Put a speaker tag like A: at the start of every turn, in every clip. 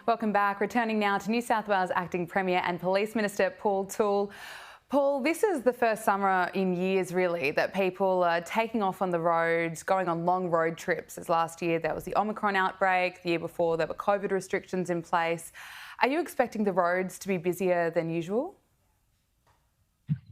A: Welcome back. Returning now to New South Wales Acting Premier and Police Minister Paul Toole. Paul, this is the first summer in years, really, that people are taking off on the roads, going on long road trips. As last year there was the Omicron outbreak, the year before there were COVID restrictions in place. Are you expecting the roads to be busier than usual?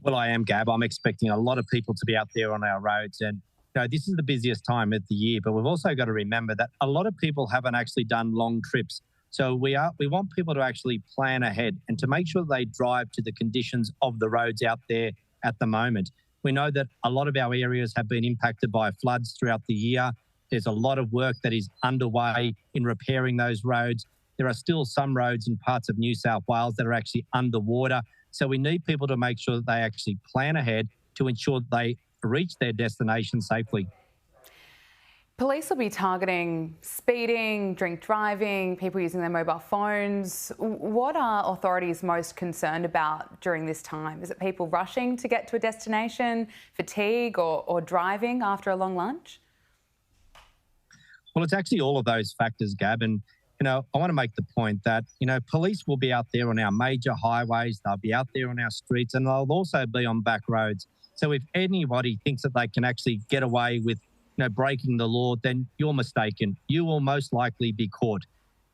B: Well, I am, Gab. I'm expecting a lot of people to be out there on our roads. And this is the busiest time of the year, but we've also got to remember that a lot of people haven't actually done long trips. So we want people to actually plan ahead and to make sure they drive to the conditions of the roads out there at the moment. We know that a lot of our areas have been impacted by floods throughout the year. There's a lot of work that is underway in repairing those roads. There are still some roads in parts of New South Wales that are actually underwater. So we need people to make sure that they actually plan ahead to ensure that they reach their destination safely.
A: Police will be targeting speeding, drink driving, people using their mobile phones. What are authorities most concerned about during this time? Is it people rushing to get to a destination, fatigue or driving after a long lunch?
B: Well, it's actually all of those factors, Gab. And, I want to make the point that, police will be out there on our major highways, they'll be out there on our streets, and they'll also be on back roads. So if anybody thinks that they can actually get away with breaking the law, then you're mistaken. You will most likely be caught.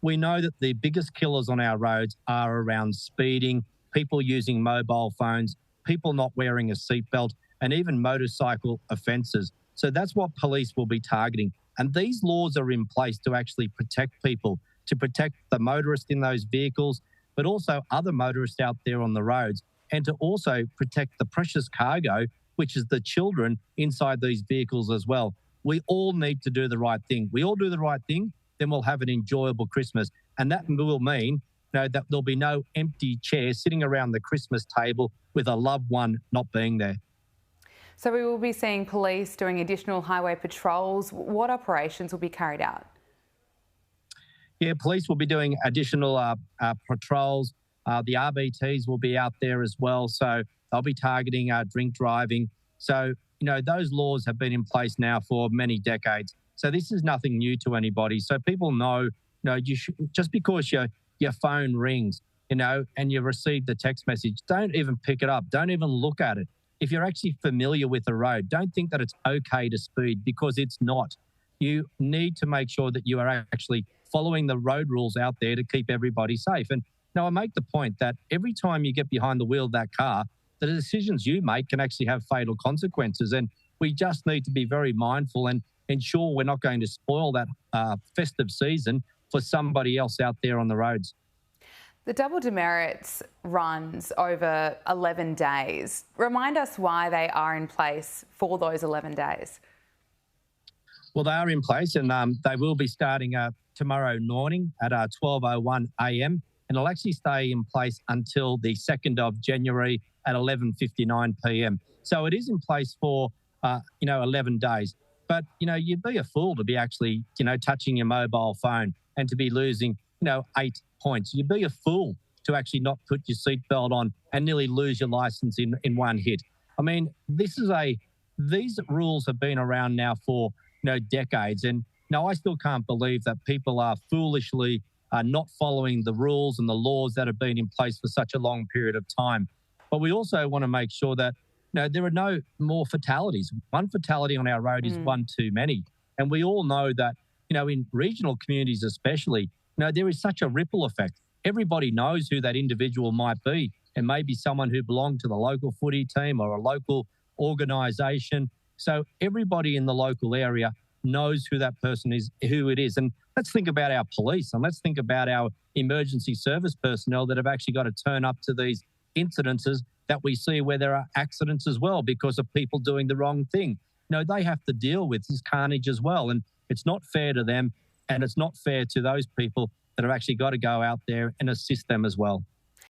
B: We know that the biggest killers on our roads are around speeding, people using mobile phones, people not wearing a seatbelt, and even motorcycle offences. So that's what police will be targeting. And these laws are in place to actually protect people, to protect the motorists in those vehicles, but also other motorists out there on the roads, and to also protect the precious cargo, which is the children inside these vehicles as well. We all need to do the right thing. We all do the right thing, then we'll have an enjoyable Christmas. And that will mean that there'll be no empty chairs sitting around the Christmas table with a loved one not being there.
A: So we will be seeing police doing additional highway patrols. What operations will be carried out?
B: Yeah, police will be doing additional patrols. The RBTs will be out there as well. So they'll be targeting drink driving. So those laws have been in place now for many decades. So this is nothing new to anybody. So people know, just because your phone rings, and you've received a text message, don't even pick it up. Don't even look at it. If you're actually familiar with the road, don't think that it's okay to speed, because it's not. You need to make sure that you are actually following the road rules out there to keep everybody safe. And I make the point that every time you get behind the wheel of that car, the decisions you make can actually have fatal consequences. And we just need to be very mindful and ensure we're not going to spoil that festive season for somebody else out there on the roads.
A: The double demerits runs over 11 days. Remind us why they are in place for those 11 days.
B: Well, they are in place, and they will be starting tomorrow morning at 12:01 a.m. and it'll actually stay in place until the 2nd of January at 11:59 p.m. So it is in place for 11 days. But you'd be a fool to be actually touching your mobile phone and to be losing 8 points. You'd be a fool to actually not put your seatbelt on and nearly lose your licence in one hit. I mean, these rules have been around now for decades, and I still can't believe that people are foolishly not following the rules and the laws that have been in place for such a long period of time. But we also want to make sure that there are no more fatalities. One fatality on our road is one too many. And we all know that, in regional communities especially, there is such a ripple effect. Everybody knows who that individual might be. It may be someone who belonged to the local footy team or a local organisation. So everybody in the local area knows who that person is, who it is. And let's think about our police, and let's think about our emergency service personnel that have actually got to turn up to these incidences that we see where there are accidents as well because of people doing the wrong thing. They have to deal with this carnage as well. And it's not fair to them, and it's not fair to those people that have actually got to go out there and assist them as well.